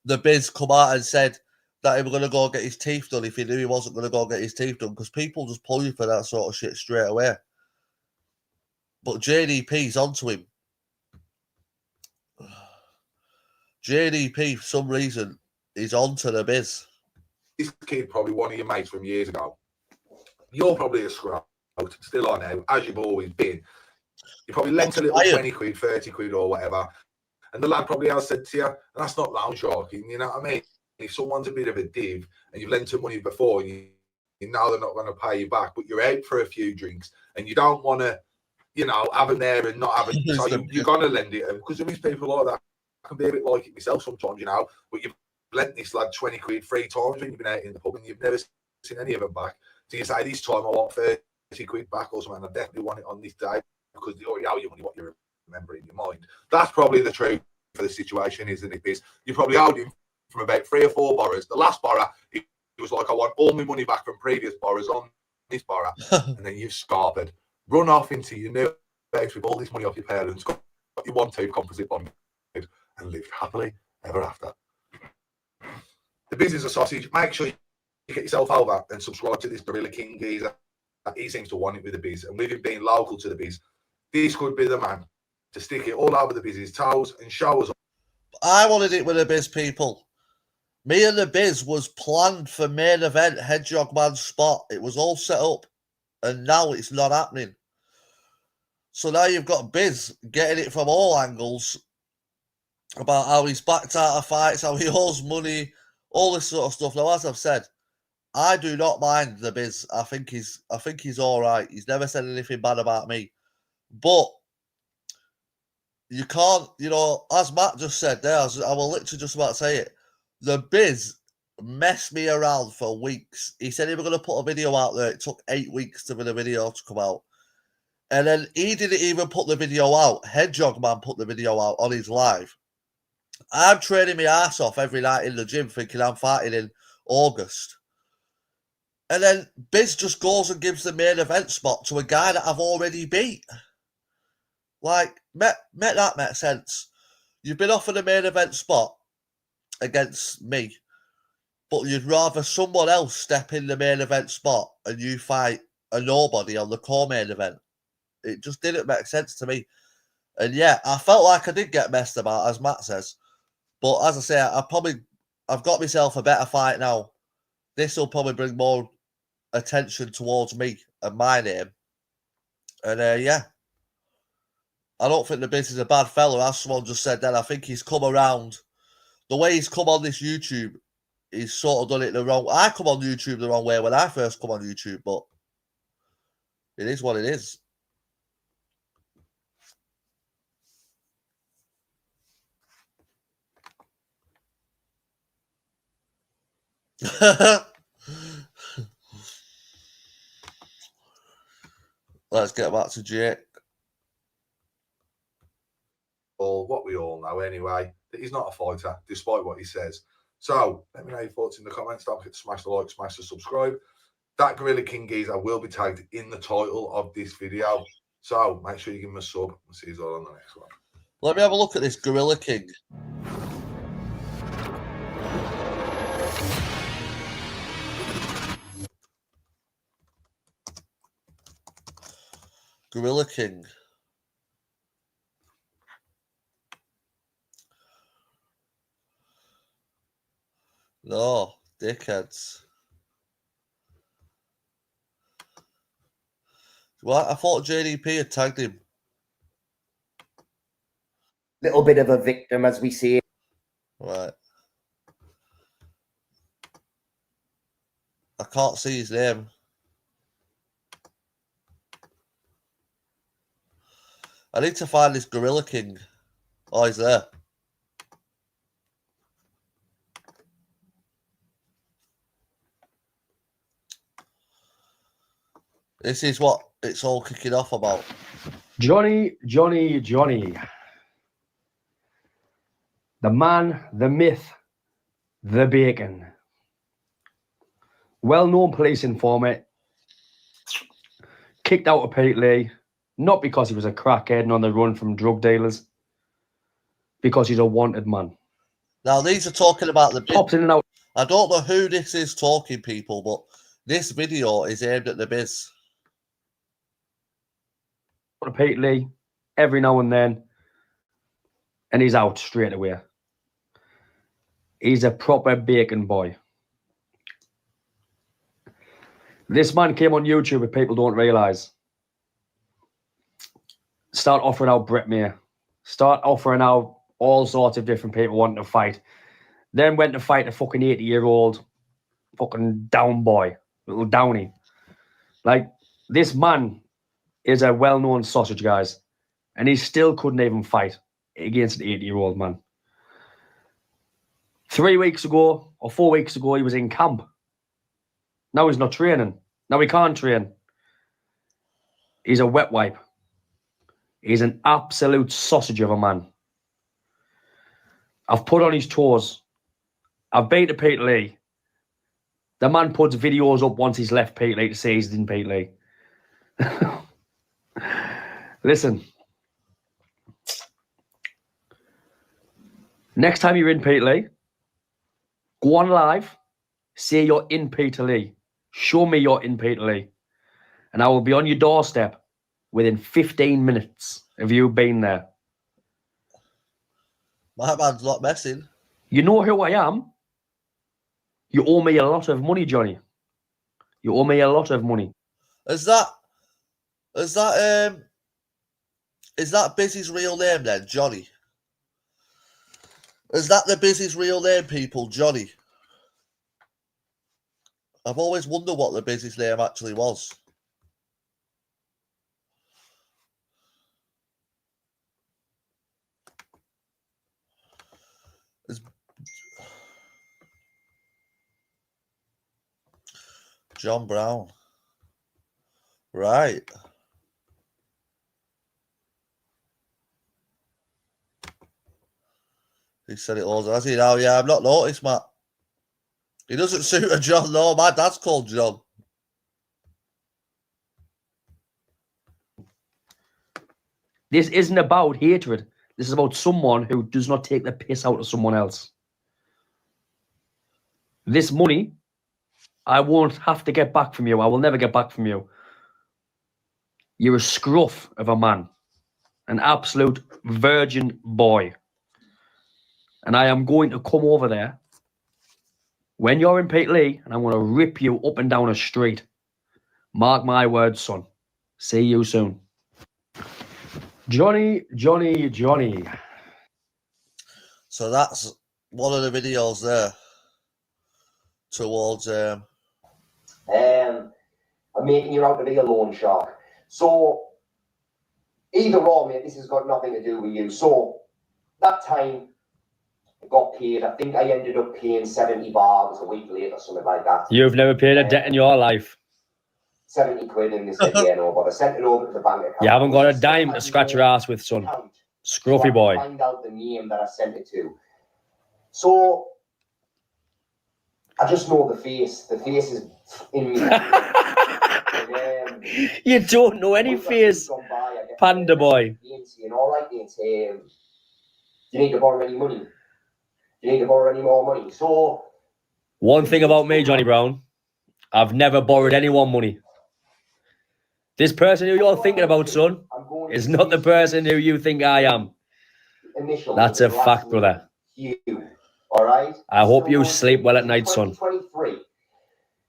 the Bizz come out and said that he was going to go get his teeth done if he knew he wasn't going to go get his teeth done, because people just pull you for that sort of shit straight away. But JDP's onto him. JDP, for some reason, is onto the Bizz. This kid, probably one of your mates from years ago. You're probably a scrub, still are now, as you've always been. You probably lent a little 20 quid, 30 quid or whatever. And the lad probably has said to you, and that's not loan sharking, you know what I mean? If someone's a bit of a div and you've lent them money before and you know they're not going to pay you back, but you're out for a few drinks and you don't want to, you know, have them there and not have it. So you're going to lend it. Because there is people like that. I can be a bit like it myself sometimes, you know, but you've lent this lad 20 quid 3 times when you've been out in the pub and you've never seen any of them back. So you say, this time I want 30 quid back or something, I definitely want it on this day because they already owe you money, what you remember in your mind. That's probably the truth for the situation, isn't it, Bizz? You probably owed him from about 3 or 4 borrows. The last borrow, it was like, I want all my money back from previous borrows on this borrow. And then you've scarpered, run off into your new house with all this money off your parents, got your 1-2 composite bond, and lived happily ever after. The Bizz is a sausage. Make sure you get yourself over and subscribe to this Gorilla King geezer. He seems to want it with the Bizz, and with him being local to the Bizz, this could be the man to stick it all over the Bizz's toes and show us. I wanted it with the Bizz, people. Me and the Bizz was planned for main event Hedgehog Man's spot. It was all set up, and now it's not happening. So now you've got Bizz getting it from all angles about how he's backed out of fights, how he owes money, all this sort of stuff. Now, as I've said, I do not mind the Bizz. I think he's all right. He's never said anything bad about me. But you can't, you know, as Matt just said there, I was literally just about to say it. The Bizz messed me around for weeks. He said he was going to put a video out there. It took 8 weeks for the video to come out. And then he didn't even put the video out. Hedgehog Man put the video out on his live. I'm training my ass off every night in the gym thinking I'm fighting in August. And then Bizz just goes and gives the main event spot to a guy that I've already beat. Like, make that make sense. You've been offered a main event spot against me, but you'd rather someone else step in the main event spot and you fight a nobody on the co-main event. It just didn't make sense to me. And yeah, I felt like I did get messed about, as Matt says. But as I say, I've got myself a better fight now. This will probably bring more attention towards me and my name. And yeah, I don't think the Bizz is a bad fella, as someone just said then. I think he's come around. The way he's come on this YouTube, he's sort of done it the wrong way. I come on YouTube the wrong way when I first come on YouTube, but it is what it is. Let's get back to Jake. Well, what we all know anyway, that he's not a fighter, despite what he says. So, let me know your thoughts in the comments. Don't forget to smash the like, smash the subscribe. That Gorilla King geezer will be tagged in the title of this video. So, make sure you give him a sub. We'll see you all on the next one. Let me have a look at this Gorilla King. Gorilla King. No, dickheads. What? I thought JDP had tagged him. Little bit of a victim, as we say. Right. I can't see his name. I need to find this Gorilla King. Oh, he's there. This is what it's all kicking off about. Johnny. The man, the myth, the bacon. Well-known police informant. Kicked out of Pete Lee. Not because he was a crackhead and on the run from drug dealers. Because he's a wanted man. Now, these are talking about the... Pops in and out. I don't know who this is talking, people, but this video is aimed at the Bizz. To Pete Lee every now and then, and he's out straight away. He's a proper bacon boy. This man came on YouTube, if people don't realise. Start offering out Brett Mayer. Start offering out all sorts of different people wanting to fight. Then went to fight a fucking 80-year-old fucking down boy, little downy. Like, this man is a well-known sausage, guys, and he still couldn't even fight against an 80-year-old man. 3 weeks ago or 4 weeks ago, he was in camp. Now he's not training. Now he can't train. He's a wet wipe. He's an absolute sausage of a man. I've put on his toes. I've been to Pete Lee. The man puts videos up once he's left Pete Lee to say he's in Pete Lee. Listen. Next time you're in Pete Lee, go on live, say you're in Peter Lee. Show me you're in Peter Lee. And I will be on your doorstep within 15 minutes of you being there. My man's not messing. You know who I am? You owe me a lot of money, Johnny. You owe me a lot of money. Is that Bizz's real name then, Johnny? Is that the Bizz's real name, people, Johnny? I've always wondered what the Bizz's name actually was. It's John Brown. Right. He said it loads, has he? Now, yeah, I've not noticed, Matt. He doesn't suit a John, no. My dad's called John. This isn't about hatred. This is about someone who does not take the piss out of someone else. This money, I won't have to get back from you. I will never get back from you. You're a scruff of a man. An absolute virgin boy. And I am going to come over there when you're in Pete Lee, and I'm going to rip you up and down a street. Mark my words, son. See you soon. Johnny. So that's one of the videos there towards I'm making you out to be a loan shark. So either or, mate, this has got nothing to do with you. So that time I got paid. I think I ended up paying 70 bars a week later, something like that. You've never paid a debt in your life. 70 quid in this yeah, no, but I sent it over to the bank account. You haven't got a dime to scratch your ass with, son. Scruffy boy. Find out the name that I sent it to. So I just know the face. The face is in me. You don't know any face, panda boy. Saying, all right, it's you need to borrow any money? Do you need to borrow any more money? So, one thing about me, Johnny Brown, I've never borrowed anyone money. This person who you're thinking about, son, is not the person who you think I am. That's a fact, brother. All right. I hope you sleep well at night, son.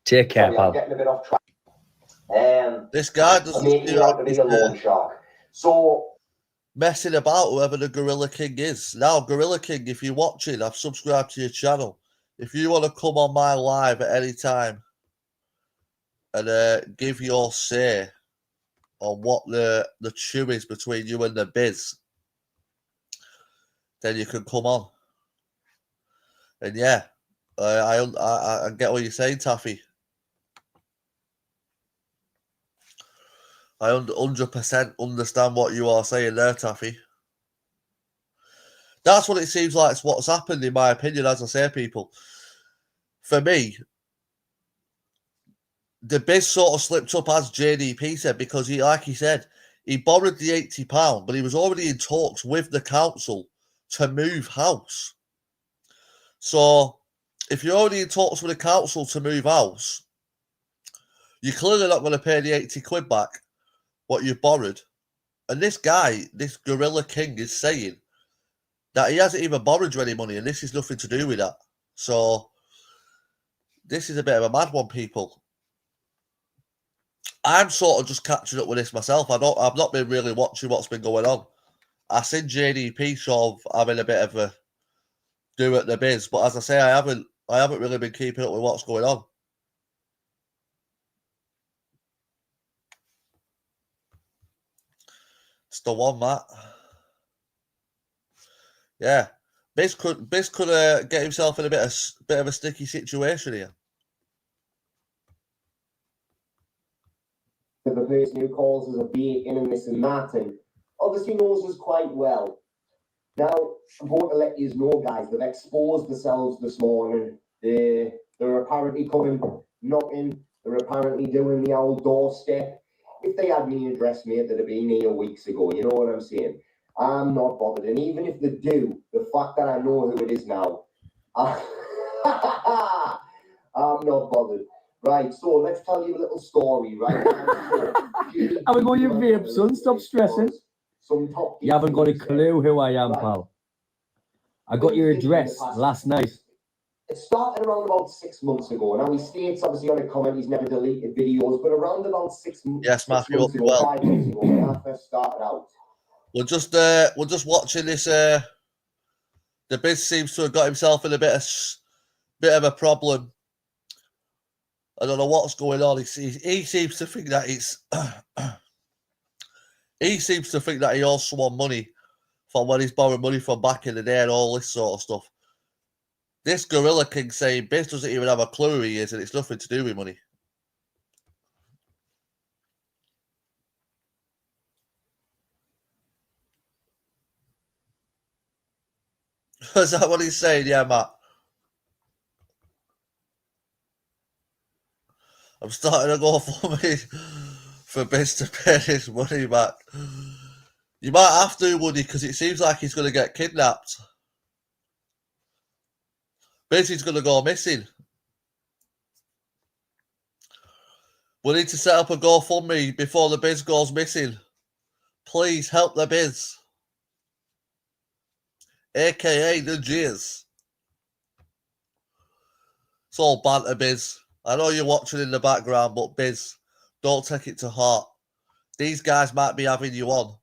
Take care, pal. I'm getting a bit off track. This guy doesn't making seem you out like to be a loan shark. So messing about whoever the Gorilla King is. Now, Gorilla King, if you're watching, I've subscribed to your channel. If you want to come on my live at any time and give your say on what the chew is between you and the Bizz, then you can come on. And yeah, I get what you're saying, Taffy. I 100% understand what you are saying there, Taffy. That's what it seems like it's what's happened, in my opinion, as I say, people. For me, the Bizz sort of slipped up, as JDP said, because he, like he said, he borrowed the £80, but he was already in talks with the council to move house. So, if you're already in talks with the council to move house, you're clearly not going to pay the 80 quid back, what you borrowed. And this guy, this Gorilla King, is saying that he hasn't even borrowed you any money, and this is nothing to do with that. So, this is a bit of a mad one, people. I'm sort of just catching up with this myself. I've not been really watching what's been going on. I seen JDP sort of having a bit of a do at the Bizz, but as I say, I haven't really been keeping up with what's going on. It's the one, Matt. Yeah, Bizz could get himself in a bit of a sticky situation here. The person who calls us a bacon and this and that, and obviously knows us quite well. Now, I'm going to let you know, guys, they've exposed themselves this morning. They're apparently coming, knocking. They're apparently doing the old doorstep. If they had me address, mate, they'd have been here weeks ago. You know what I'm saying? I'm not bothered. And even if they do, the fact that I know who it is now, I'm not bothered. Right, so let's tell you a little story, right? Have we got your vape, son? Stop stressing. You haven't got a clue who I am, pal. I got your address last night. It started around about 6 months ago. Now, he states, obviously, on a comment, he's never deleted videos, but around about 6 months ago, 5 months ago, when I first started out. We're just watching this. The Bizz seems to have got himself in a bit of a problem. I don't know what's going on. He seems to think that he seems to think that he owes someone money from when he's borrowed money from back in the day and all this sort of stuff. This Gorilla King saying Bizz doesn't even have a clue who he is, and it's nothing to do with money. Is that what he's saying? Yeah, Matt. I'm starting to go for me for Bizz to pay his money back. You might have to, Woody, because it seems like he's going to get kidnapped. Bizz is going to go missing. We need to set up a GoFundMe before the Bizz goes missing. Please help the Bizz. AKA the Jizz. It's all banter, Bizz. I know you're watching in the background, but Bizz, don't take it to heart. These guys might be having you on.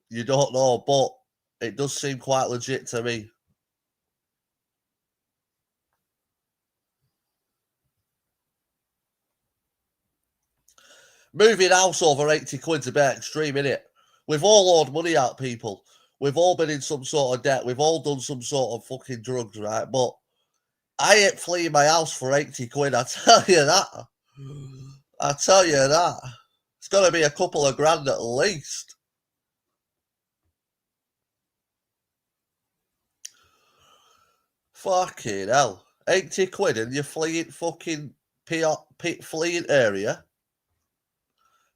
You don't know, but it does seem quite legit to me. Moving house over 80 quid's a bit extreme, innit? We've all owed money out, people. We've all been in some sort of debt. We've all done some sort of fucking drugs, right? But I ain't fleeing my house for 80 quid, I tell you that. I tell you that. It's got to be a couple of grand at least. Fucking hell. 80 quid and you're fleeing fucking fleeing area.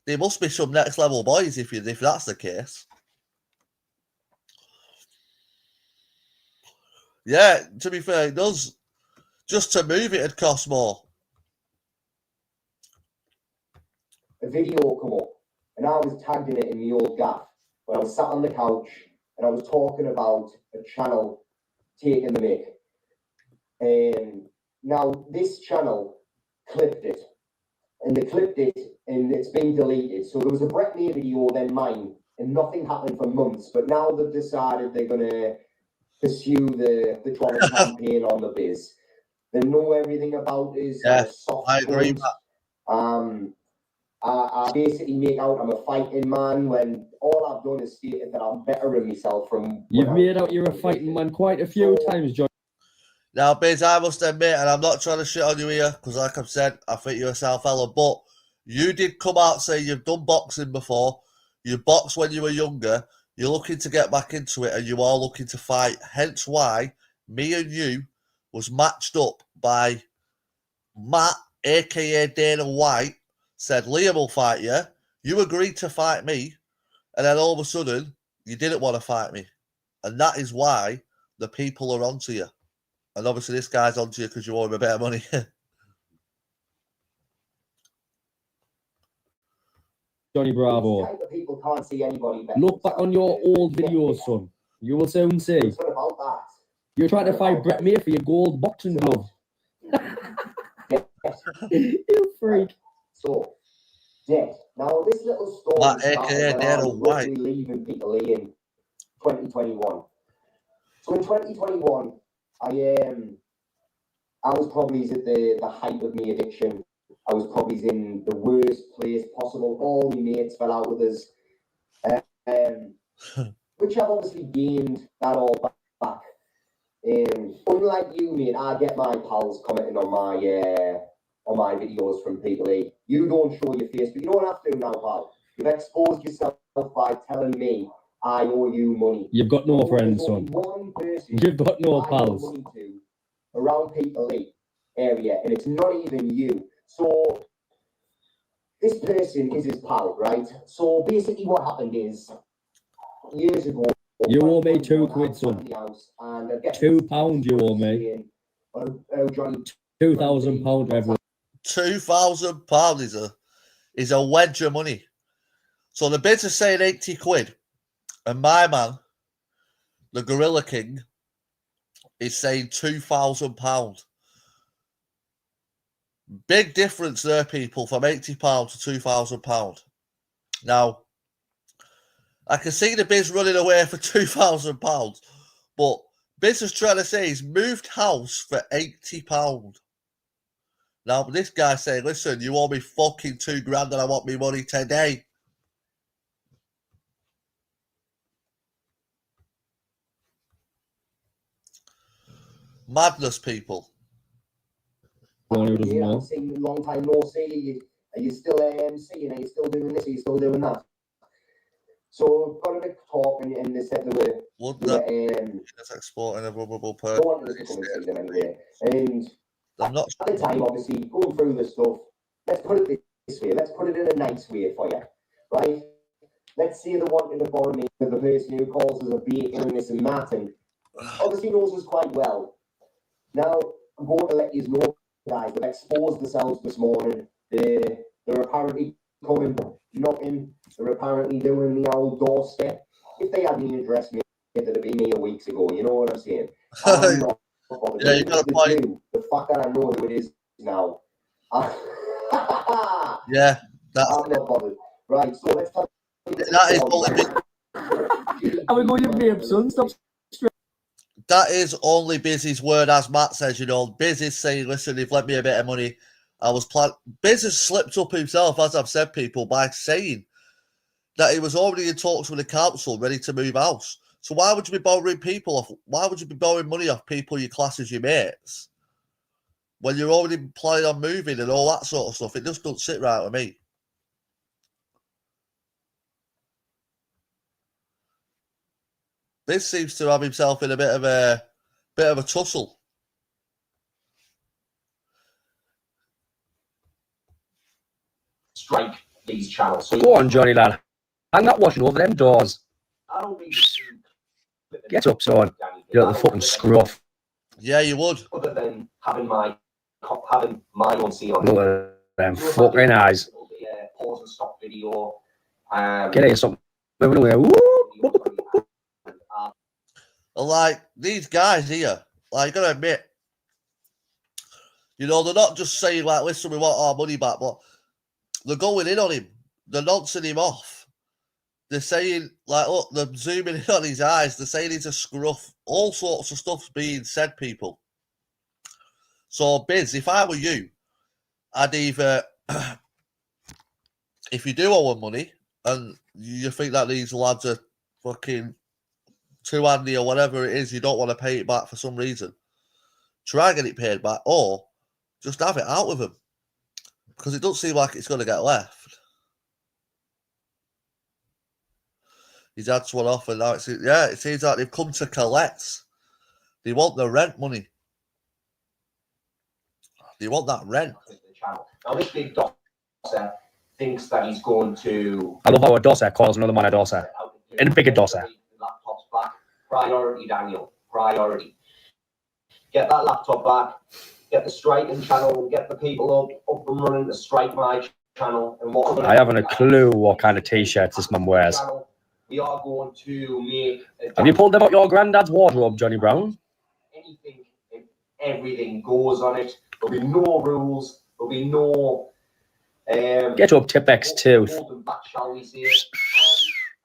There must be some next level boys if that's the case. Yeah, to be fair, it does. Just to move it, it'd cost more. A video come up, and I was tagged in it in the old gaff when I was sat on the couch and I was talking about a channel taking the mic. Now this channel clipped it, and they clipped it, and it's been deleted. So there was a Brett May video, then mine, and nothing happened for months. But now they've decided they're gonna pursue the Trolling campaign on the Bizz. They know everything about is soft I agree. I basically make out I'm a fighting man when all I've done is stated that I'm bettering myself from. You've made out you're a fighting man quite a few times, John. Now, Bizz, I must admit, and I'm not trying to shit on you here, because like I've said, I think you're a sound fella, but you did come out saying you've done boxing before, you boxed when you were younger, you're looking to get back into it, and you are looking to fight. Hence why me and you was matched up by Matt, a.k.a. Dana White, said Liam will fight you. You agreed to fight me, and then all of a sudden, you didn't want to fight me. And that is why the people are onto you. And obviously this guy's onto you because you owe him a bit of money. Johnny Bravo. People can't see anybody better. Look back on your old videos, son. You will soon see. It's not about that. You're trying to fight Brett May for your gold boxing glove. You freak. So, dead. Now, this little story started when I was leaving Peterlee in 2021. So in 2021, I was probably at the height of my addiction. I was probably in the worst place possible. All my mates fell out with us, which I've obviously gained that all back. Unlike you, mate, I get my pals commenting on my videos from Peterlee. You don't show your face, but you don't have to now, pal. You've exposed yourself by telling me I owe you money. You've got no friends, son. One person You've got no I owe pals. money to around Peterlee area, and it's not even you. So this person is his pal, right? So basically, what happened is years ago. You owe me £2, son. £2 you owe me. £2,000 everyone. £2,000 is a wedge of money. So the bids are saying 80 quid. And my man, the Gorilla King, is saying £2,000. Big difference there, people, from £80 to £2,000. Now, I can see the Bizz running away for £2,000, but Bizz is trying to say he's moved house for £80. Now, this guy's saying, listen, you owe me fucking £2,000 and I want me money today. Madness, people. I've seen a long time no see. Are you still seeing? Are you still doing this? Are you still doing that? So got a big talk, and they said they were. That's exporting a vulnerable person. Don't want us to come and see them anyway. And at the time, obviously, going through the stuff. Let's put it this way. Let's put it in a nice way for you, right? Let's say they wanted to borrow me for the person who calls us a bacon and this and that, and obviously knows us quite well. Now I'm going to let you know, guys. They've exposed themselves this morning. They're apparently coming, knocking. They're apparently doing the old doorstep. If they hadn't addressed me, it'd have been here weeks ago. You know what I'm saying? I'm not bothered. Yeah, you got a point. The fact that I know who it is now. Yeah, I'm not bothered. Right, so let's talk. That is only Are we going to be son? Stop. That is only Bizzy's word, as Matt says. You know, Bizz is saying, "Listen, they've lent me a bit of money. I was planning." Bizz has slipped up himself, as I've said, people, by saying that he was already in talks with the council, ready to move house. So why would you be borrowing people off? Why would you be borrowing money off people you class as your mates when you're already planning on moving and all that sort of stuff? It just doesn't sit right with me. This seems to have himself in a bit of a tussle. Strike these channels. So Go on, Johnny lad. Hang that washing over them doors. I don't mean Get up, son. You're the fucking scruff. Yeah, you would. Other than having my own seal on. Look at them fucking eyes. Pause and stop video. Get here, something. Like these guys here, like you gotta admit, you know, they're not just saying like, "Listen, we want our money back," but they're going in on him. They're nonching him off. They're saying like, "Look," they're zooming in on his eyes. They're saying he's a scruff. All sorts of stuff's being said, people. So, Bizz, if I were you, I'd either, if you do owe them money and you think that these lads are fucking too handy or whatever it is, you don't want to pay it back for some reason, try and get it paid back, or just have it out with them, because it doesn't seem like it's going to get left. He's had one off, and now it seems like they've come to collect. They want the rent money. They want that rent. Now this big Dosser thinks that he's going to... I love how a Dosser calls another man a Dosser. And a bigger Dosser. Laptop's back. Priority, Daniel. Priority. Get that laptop back. Get the striking channel. Get the people up and running to strike my channel. And what I haven't a clue what kind of t-shirts this man wears. We are going to make... Have you pulled about your granddad's wardrobe, Johnny Brown? Anything and everything goes on it. There'll be no rules. There'll be no... Get up, Tipex tooth. Back, shall we say?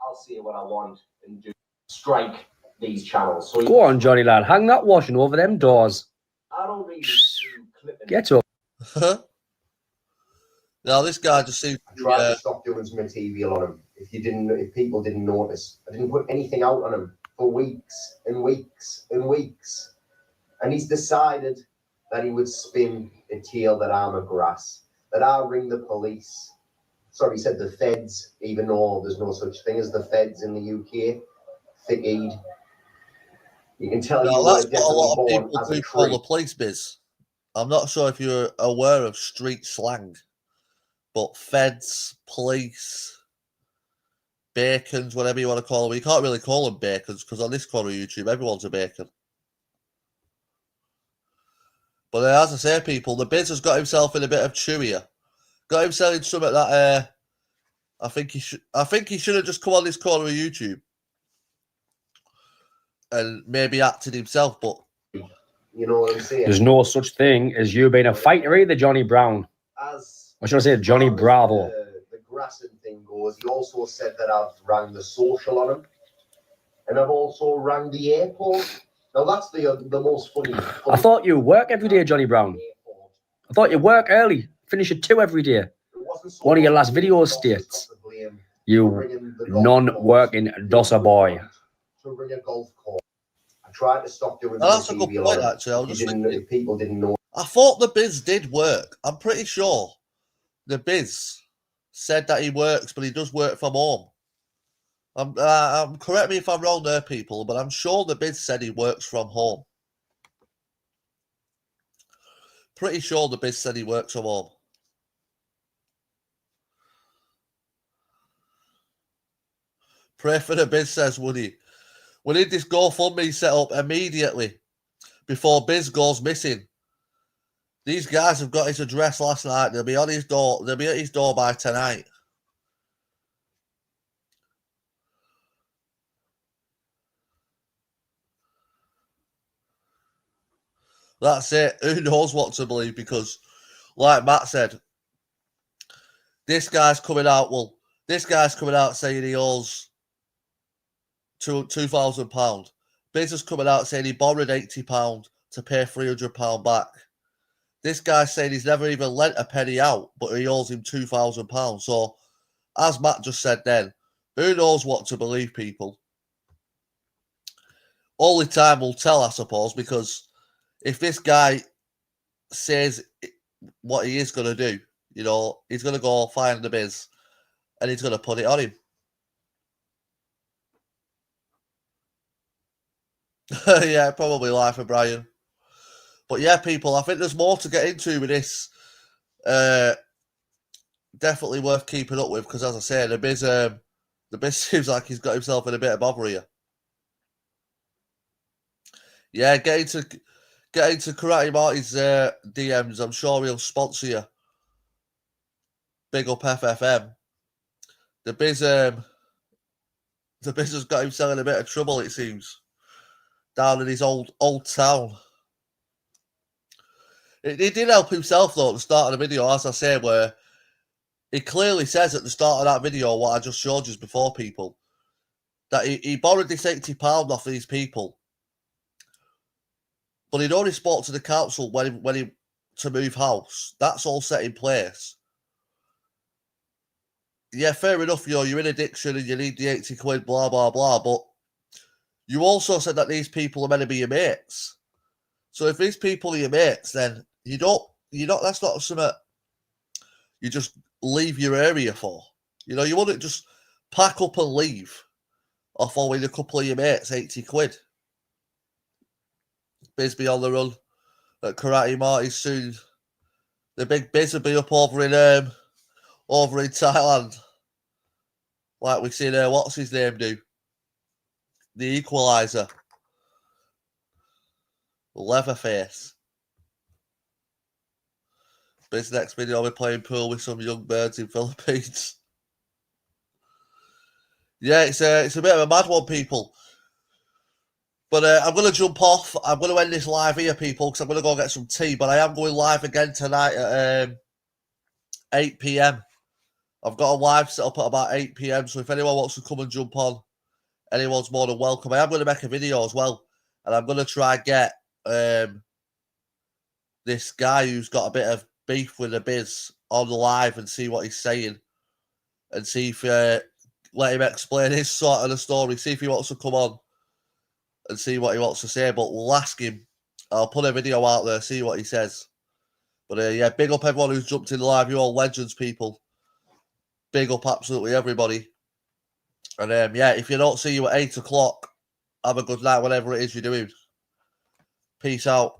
I'll say what I want and do strike these channels. So Go on, Johnny lad. Hang that washing over them doors. I don't really do clipping. Get up. Now this guy just seems I tried to stop doing some material on him. If people didn't notice, I didn't put anything out on him for weeks and weeks and weeks, and he's decided that he would spin a tale that I'm a grass, that I'll ring the police. Sorry, he said the feds, even though there's no such thing as the feds in the UK. Thick-eyed. You can tell no, that's what a lot of people do call the police, Bizz. I'm not sure if you're aware of street slang, but feds, police, bacons, whatever you want to call them. You can't really call them bacons because on this corner of YouTube, everyone's a bacon. But as I say, people, the Bizz has got himself in a bit of chew here. Got him selling something that I think he should have just come on this corner of YouTube and maybe acted himself, but you know what I'm saying. There's no such thing as you being a fighter either, Johnny Brown. Or should I say Johnny Bravo? The grassing thing goes, he also said that I've rang the social on him, and I've also rang the airport. Now that's the most funny. I thought you work every day, Johnny Brown. I thought you work early, finish at 2 every day. One of your last videos states you non-working Dosser boy. To ring a golf course. I tried to stop doing that's a good point, actually. I was just thinking, people didn't know. I thought the Bizz did work. I'm pretty sure the Bizz said that he works, but he does work from home. Correct me if I'm wrong there, people, but I'm sure the Bizz said he works from home. Pretty sure the Bizz said he works from home. Pray for the Bizz, says Woody. We need this GoFundMe set up immediately before Bizz goes missing. These guys have got his address last night. They'll be on his door. They'll be at his door by tonight. That's it. Who knows what to believe? Because, like Matt said, this guy's coming out. Well, this guy's coming out saying he owes £2,000. Bizz is coming out saying he borrowed £80 to pay £300 back. This guy's saying he's never even lent a penny out, but he owes him £2,000. So, as Matt just said then, who knows what to believe, people? Only time will tell, I suppose, because if this guy says what he is going to do, you know, he's going to go find the Bizz and he's going to put it on him. Yeah, probably life of Brian. But yeah, people, I think there's more to get into with this. Definitely worth keeping up with because, as I say, the Bizz seems like he's got himself in a bit of bother here. Yeah, get get into Karate Marty's DMs. I'm sure he'll sponsor you. Big up FFM. The Bizz has got himself in a bit of trouble, it seems, down in his old town. He did help himself, though, at the start of the video, as I say, where he clearly says at the start of that video, what I just showed you before, people, that he borrowed this £80 off these people, but he'd only spoke to the council when he to move house. That's all set in place. Yeah, fair enough, you're in addiction and you need the 80 quid, blah, blah, blah, but you also said that these people are meant to be your mates. So if these people are your mates, then that's not something you just leave your area for. You know, you wouldn't just pack up and leave off owing a couple of your mates 80 quid. Bizz be on the run at Karate Marty soon. The big Bizz will be up over in Thailand. Like we've seen what's his name do? The Equaliser. Leatherface. Bizz next video, I'll be playing pool with some young birds in Philippines. Yeah, it's a bit of a mad one, people. But I'm going to jump off. I'm going to end this live here, people, because I'm going to go get some tea. But I am going live again tonight at 8 p.m. I've got a live set up at about 8 p.m. So if anyone wants to come and jump on, anyone's more than welcome. I am going to make a video as well. And I'm going to try and get this guy who's got a bit of beef with the Bizz on live and see what he's saying. And see if let him explain his sort of the story. See if he wants to come on and see what he wants to say. But we'll ask him. I'll put a video out there, see what he says. But yeah, big up everyone who's jumped in live. You're all legends, people. Big up absolutely everybody. And yeah, if you don't see you at 8 o'clock, have a good night, whatever it is you're doing. Peace out.